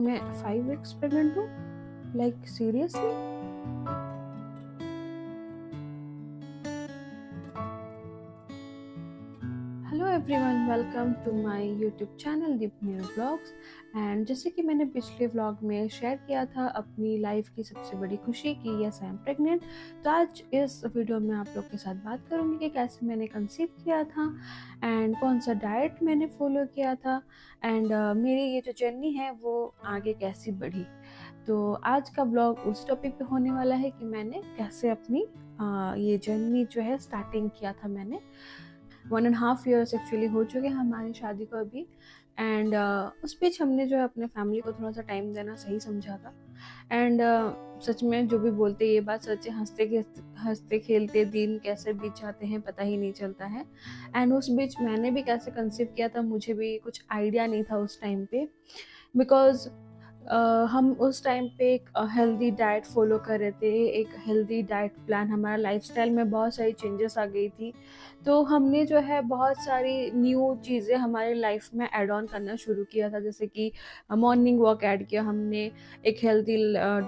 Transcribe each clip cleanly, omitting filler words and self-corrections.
मैं 5 weeks pregnant हूँ। Like seriously. Hello everyone, welcome to my YouTube channel Deepneer vlogs. And जैसे कि मैंने पिछले व्लॉग में शेयर किया था अपनी लाइफ की सबसे बड़ी खुशी की यस आई एम प्रेग्नेंट, तो आज इस वीडियो में आप लोग के साथ बात करूंगी कि कैसे मैंने कंसीव किया था एंड कौन सा डाइट मैंने फॉलो किया था एंड मेरी ये जो जर्नी है वो आगे कैसी बढ़ी। तो आज का व्लॉग उस टॉपिक पे होने वाला है कि मैंने कैसे अपनी ये जर्नी जो है स्टार्टिंग किया था। मैंने 1.5 years एक्चुअली हो चुके हैं हमारी शादी को अभी। एंड उस बीच हमने जो है अपने फैमिली को थोड़ा सा टाइम देना सही समझा था। एंड सच में जो भी बोलते ये बात सच है, हंसते खेलते दिन कैसे बीत जाते हैं पता ही नहीं चलता है। एंड उस बीच मैंने भी कैसे कंसीव किया था मुझे भी कुछ आइडिया नहीं था उस टाइम पे, बिकॉज हम उस टाइम पे एक हेल्दी डाइट फॉलो कर रहे थे, एक हेल्दी डाइट प्लान, हमारा लाइफस्टाइल में बहुत सारी चेंजेस आ गई थी। तो हमने जो है बहुत सारी न्यू चीज़ें हमारे लाइफ में ऐड ऑन करना शुरू किया था, जैसे कि मॉर्निंग वॉक ऐड किया हमने, एक हेल्दी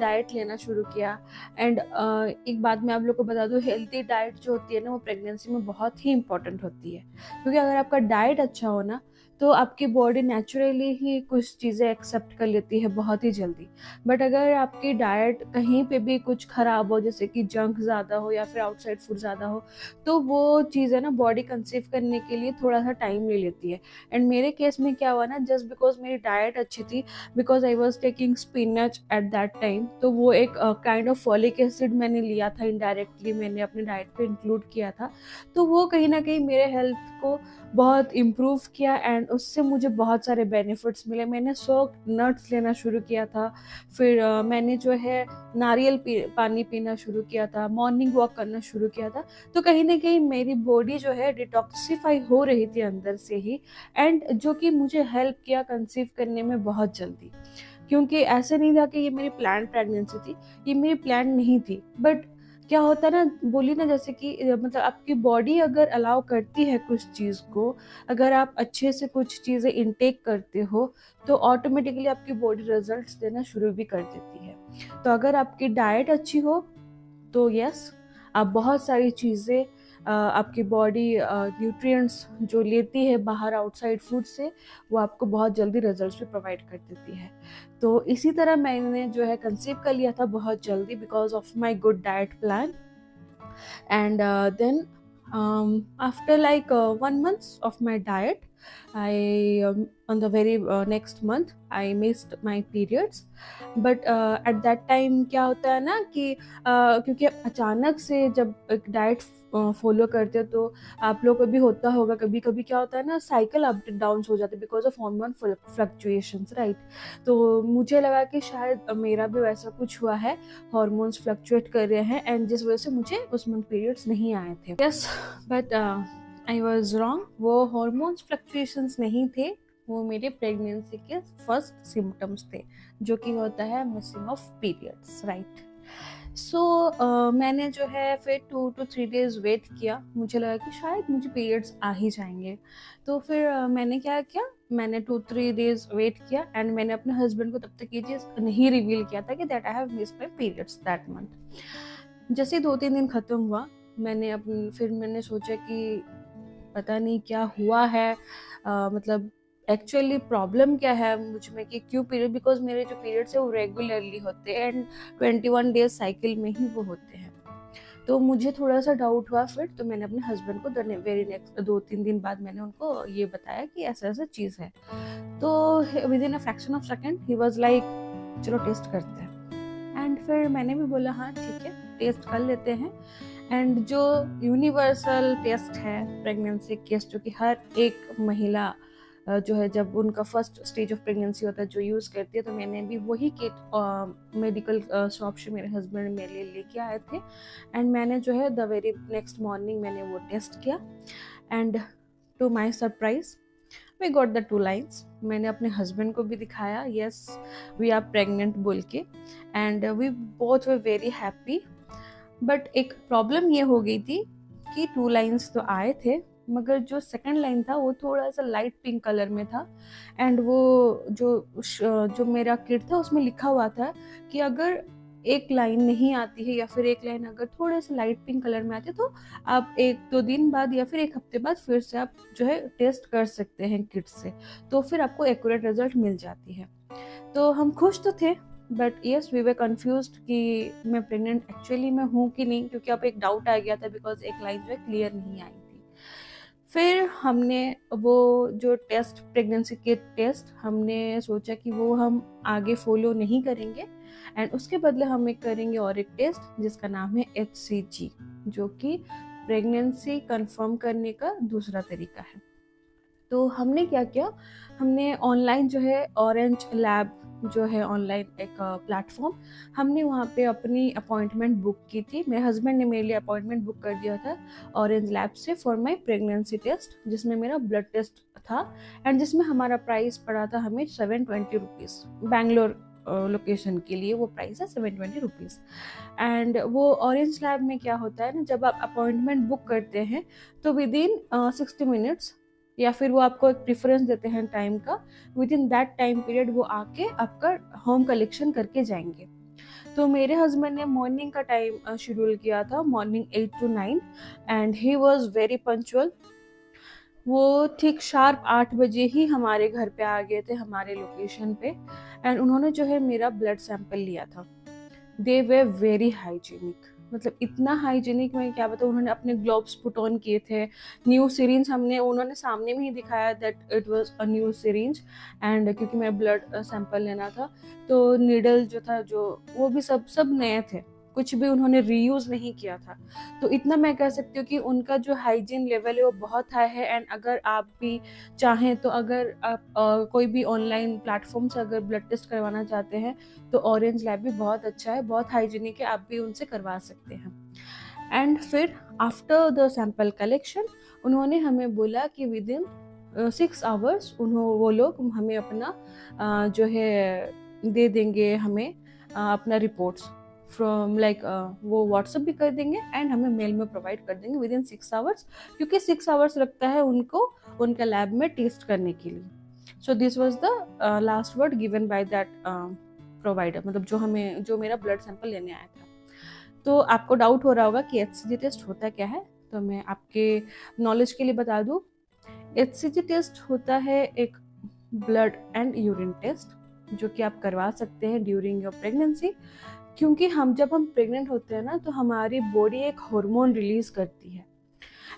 डाइट लेना शुरू किया। एंड एक बात मैं आप लोग को बता दूँ, हेल्दी डाइट जो होती है ना वो प्रेगनेंसी में बहुत ही इंपॉर्टेंट होती है, क्योंकि अगर आपका डाइट अच्छा हो ना तो आपकी बॉडी नेचुरली ही कुछ चीज़ें एक्सेप्ट कर लेती है बहुत ही जल्दी। बट अगर आपकी डाइट कहीं पे भी कुछ ख़राब हो, जैसे कि जंक ज़्यादा हो या फिर आउटसाइड फूड ज़्यादा हो, तो वो चीज़ें ना बॉडी कंसीव करने के लिए थोड़ा सा टाइम ले लेती है। एंड मेरे केस में क्या हुआ ना, जस्ट बिकॉज मेरी डाइट अच्छी थी, because I was taking spinach at that time, तो वो एक काइंड ऑफ फॉलिक एसिड मैंने लिया था, इनडायरेक्टली मैंने अपने डाइट पे इंक्लूड किया था। तो वो कहीं ना कहीं मेरे हेल्थ को बहुत इम्प्रूव किया एंड उससे मुझे बहुत सारे बेनिफिट्स मिले। मैंने सोक्ड नट्स लेना शुरू किया था, फिर मैंने जो है नारियल पानी पीना शुरू किया था, मॉर्निंग वॉक करना शुरू किया था। तो कहीं ना कहीं मेरी बॉडी जो है डिटॉक्सिफाई हो रही थी अंदर से ही, एंड जो कि मुझे हेल्प किया कंसीव करने में बहुत जल्दी। क्योंकि ऐसे नहीं था कि ये मेरी प्लान प्रेगनेंसी थी, ये मेरी प्लान नहीं थी। बट क्या होता है ना, बोली ना जैसे कि मतलब आपकी बॉडी अगर अलाउ करती है कुछ चीज़ को, अगर आप अच्छे से कुछ चीज़ें इनटेक करते हो तो ऑटोमेटिकली आपकी बॉडी रिजल्ट्स देना शुरू भी कर देती है। तो अगर आपकी डाइट अच्छी हो तो यस, आप बहुत सारी चीज़ें आपकी बॉडी न्यूट्रिएंट्स जो लेती है बाहर आउटसाइड फूड से, वो आपको बहुत जल्दी रिजल्ट्स भी प्रोवाइड कर देती है। तो इसी तरह मैंने जो है कंसीव कर लिया था बहुत जल्दी because of my good diet plan. And then after like 1 month of my diet, I on the very next month I missed my periods. But at that time क्या होता है ना कि क्योंकि अचानक से जब एक डाइट फॉलो करते हो तो आप लोग को भी होता होगा, कभी कभी क्या होता है ना, साइकिल अप डाउन हो जाते because of hormone fluctuations, right. तो मुझे लगा कि शायद मेरा भी वैसा कुछ हुआ है, हार्मोन्स फ्लक्चुएट कर रहे हैं एंड जिस वजह से मुझे उस मंथ पीरियड्स नहीं आए थे। Yes, but I was wrong, वो हार्मोन्स फ्लक्चुएशंस नहीं थे, वो मेरे प्रेगनेंसी के फर्स्ट सिम्टम्स थे, जो कि होता है मिसिंग ऑफ पीरियड्स, राइट। सो मैंने जो है फिर 2 to 3 days वेट किया, मुझे लगा कि शायद मुझे पीरियड्स आ ही जाएंगे। तो फिर मैंने क्या किया, मैंने 2-3 days वेट किया एंड मैंने अपने हस्बैंड को तब तक ये चीज़ नहीं रिवील किया था कि that I have missed my periods that month. जैसे 2-3 दिन ख़त्म हुआ, फिर मैंने सोचा कि पता नहीं क्या हुआ है, मतलब एक्चुअली प्रॉब्लम क्या है मुझ में कि क्यों पीरियड, बिकॉज मेरे जो पीरियड्स है वो रेगुलरली होते हैं एंड 21 डेज साइकिल में ही वो होते हैं। तो मुझे थोड़ा सा डाउट हुआ, फिर तो मैंने अपने हस्बैंड को वेरी नेक्स्ट 2-3 दिन बाद मैंने उनको ये बताया कि ऐसा ऐसा चीज़ है। तो with in a fraction of second he was like चलो टेस्ट करते हैं। एंड फिर मैंने भी बोला हाँ ठीक है, टेस्ट कर लेते हैं। एंड जो यूनिवर्सल टेस्ट है प्रेगनेंसी टेस्ट, जो कि हर एक महिला जो है जब उनका फर्स्ट स्टेज ऑफ प्रेगनेंसी होता है जो यूज़ करती है, तो मैंने भी वही किट मेडिकल शॉप से मेरे हस्बैंड मेरे लिए लेके आए थे। एंड मैंने जो है द वेरी नेक्स्ट मॉर्निंग मैंने वो टेस्ट किया and to my surprise we got the 2 lines। मैंने अपने हस्बैंड को भी दिखाया, यस वी आर प्रेग्नेंट बोल के, and we both were very happy. But एक प्रॉब्लम ये हो गई थी कि 2 lines तो आए थे मगर जो सेकंड लाइन था वो थोड़ा सा लाइट पिंक कलर में था। एंड वो जो मेरा किट था उसमें लिखा हुआ था कि अगर एक लाइन नहीं आती है या फिर एक लाइन अगर थोड़े से लाइट पिंक कलर में आती है तो आप 1-2 दिन बाद या फिर एक हफ्ते बाद फिर से आप जो है टेस्ट कर सकते हैं किट से, तो फिर आपको एक्यूरेट रिजल्ट मिल जाती है। तो हम खुश तो थे, but yes we were confused कि मैं प्रेग्नेंट एक्चुअली में हूँ कि नहीं, क्योंकि अब एक डाउट आ गया था बिकॉज एक लाइन जो है क्लियर नहीं आई थी। फिर हमने वो जो टेस्ट, प्रेगनेंसी के टेस्ट, हमने सोचा कि वो हम आगे फॉलो नहीं करेंगे एंड उसके बदले हम एक करेंगे और एक टेस्ट जिसका नाम है HCG, जो कि प्रेगनेंसी कंफर्म करने का दूसरा तरीका है। तो हमने क्या किया, हमने ऑनलाइन जो है ऑरेंज लैब जो है ऑनलाइन एक प्लेटफॉर्म, हमने वहाँ पे अपनी अपॉइंटमेंट बुक की थी। मेरे हस्बैंड ने मेरे लिए अपॉइंटमेंट बुक कर दिया था ऑरेंज लैब से फॉर माय प्रेगनेंसी टेस्ट, जिसमें मेरा ब्लड टेस्ट था एंड जिसमें हमारा प्राइस पड़ा था हमें 720 रुपीज़। बैंगलोर लोकेशन के लिए वो प्राइस है 720 रुपीज़। एंड वो ऑरेंज लैब में क्या होता है ना, जब आप अपॉइंटमेंट बुक करते हैं तो विद इन 60 मिनट्स या फिर वो आपको एक प्रेफरेंस देते हैं टाइम का, with in that time period वो आके आपका होम कलेक्शन करके जाएंगे। तो मेरे हस्बैंड ने मॉर्निंग का टाइम शेड्यूल किया था, morning 8 to 9, and he was very punctual. वो ठीक शार्प 8 बजे ही हमारे घर पे आ गए थे, हमारे लोकेशन पे, एंड उन्होंने जो है मेरा ब्लड सैंपल लिया था। दे वे वेरी हाइजीनिक, मतलब इतना हाइजीनिक मैं क्या बताऊँ। उन्होंने अपने ग्लोव्स पुट ऑन किए थे, न्यू सिरिंज हमने उन्होंने सामने में ही दिखाया that it was a new syringe. And क्योंकि मैं ब्लड सैंपल लेना था तो नीडल जो था जो वो भी सब नए थे, कुछ भी उन्होंने रीयूज नहीं किया था। तो इतना मैं कह सकती हूँ कि उनका जो हाइजीन लेवल है वो बहुत हाई है। एंड अगर आप भी चाहें तो अगर आप कोई भी ऑनलाइन प्लेटफॉर्म से अगर ब्लड टेस्ट करवाना चाहते हैं तो ऑरेंज लैब भी बहुत अच्छा है, बहुत हाइजीनिक है, आप भी उनसे करवा सकते हैं। एंड फिर आफ्टर द सैंपल कलेक्शन उन्होंने हमें बोला कि विद इन 6 आवर्स वो लोग हमें अपना जो है दे देंगे, हमें अपना रिपोर्ट्स फ्रॉम लाइक वो व्हाट्सअप भी कर देंगे एंड हमें मेल में प्रोवाइड कर देंगे विद इन 6 आवर्स, क्योंकि 6 आवर्स लगता है उनको उनका लैब में टेस्ट करने के लिए। So this was the last word given by that provider, मतलब जो मेरा ब्लड सैंपल लेने आया था। तो आपको डाउट हो रहा होगा कि HCG टेस्ट होता क्या है, तो मैं आपके नॉलेज के लिए बता दूं। HCG टेस्ट होता है एक ब्लड एंड यूरिन टेस्ट जो कि आप करवा सकते हैं ड्यूरिंग योर प्रेगनेंसी, क्योंकि जब हम प्रेग्नेंट होते हैं ना तो हमारी बॉडी एक हार्मोन रिलीज करती है।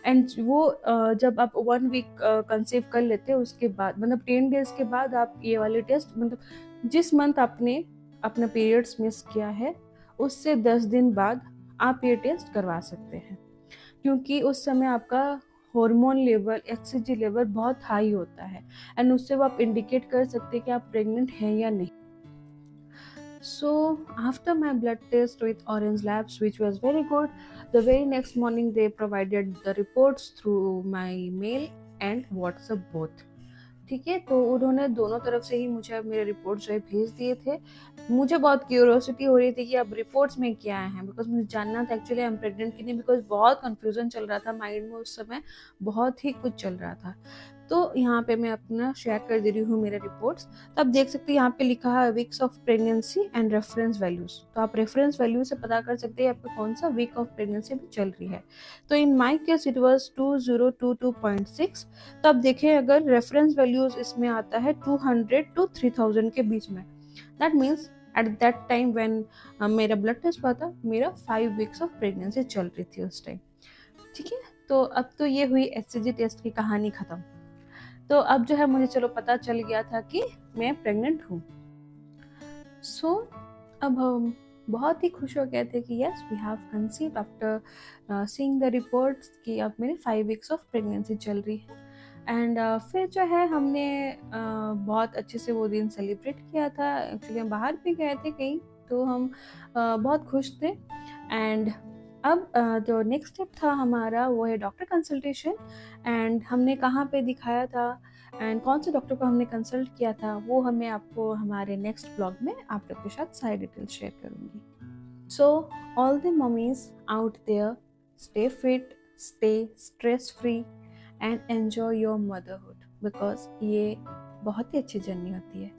एंड वो जब आप 1 वीक कंसीव कर लेते हैं उसके बाद, मतलब 10 डेज के बाद आप ये वाले टेस्ट, मतलब जिस मंथ आपने अपना पीरियड्स मिस किया है उससे 10 दिन बाद आप ये टेस्ट करवा सकते हैं, क्योंकि उस समय आपका हार्मोन लेवल, HCG लेवल बहुत हाई होता है एंड उससे वो आप इंडिकेट कर सकते हैं कि आप प्रेग्नेंट हैं या नहीं। So after my blood test with Orange Labs, which was very good, the very next morning they provided the reports through my mail and WhatsApp both. ठीक है, तो उन्होंने दोनों तरफ से ही मुझे मेरे रिपोर्ट जो है भेज दिए थे। मुझे बहुत क्यूरियोसिटी हो रही थी कि अब रिपोर्ट्स में क्या है, बिकॉज मुझे जानना था एक्चुअली आई एम प्रेग्नेंट कि नहीं, बिकॉज बहुत कंफ्यूजन चल रहा था माइंड में उस समय, बहुत ही कुछ चल रहा था। तो यहाँ पे मैं अपना शेयर कर दे रही हूँ मेरे रिपोर्ट्स। तो आप देख सकते हैं यहाँ पे लिखा है weeks of pregnancy and reference values, तो आप रेफरेंस वैल्यू से पता कर सकते हैं आपका कौन सा वीक ऑफ प्रेगनेंसी भी चल रही है। तो इन माई केस इट वॉज 2022.6। तो आप देखें अगर रेफरेंस वैल्यूज इसमें आता है 200 to 3000 के बीच में, that means at that time when मेरा ब्लड टेस्ट हुआ था मेरा 5 वीक्स ऑफ प्रेगनेंसी चल रही थी उस टाइम। ठीक है, तो अब तो ये हुई HCG टेस्ट की कहानी खत्म। तो अब जो है मुझे चलो पता चल गया था कि मैं प्रेग्नेंट हूँ। सो अब हम बहुत ही खुश हो गए थे कि yes we have conceived after seeing the reports कि अब मेरे 5 वीक्स ऑफ प्रेगनेंसी चल रही है। एंड फिर जो है हमने बहुत अच्छे से वो दिन सेलिब्रेट किया था। एक्चुअली हम बाहर भी गए थे कहीं, तो हम बहुत खुश थे। एंड अब जो नेक्स्ट स्टेप था हमारा वो है डॉक्टर कंसल्टेशन। एंड हमने कहाँ पे दिखाया था एंड कौन से डॉक्टर को हमने कंसल्ट किया था वो हमें आपको हमारे नेक्स्ट ब्लॉग में आप लोग के साथ सारी डिटेल्स शेयर करूँगी। So all the mummies out there, stay fit, stay stress free and enjoy your motherhood, because ये बहुत ही अच्छी जर्नी होती है।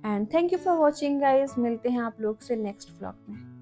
And thank you for watching guys, मिलते हैं आप लोग से नेक्स्ट व्लॉग में।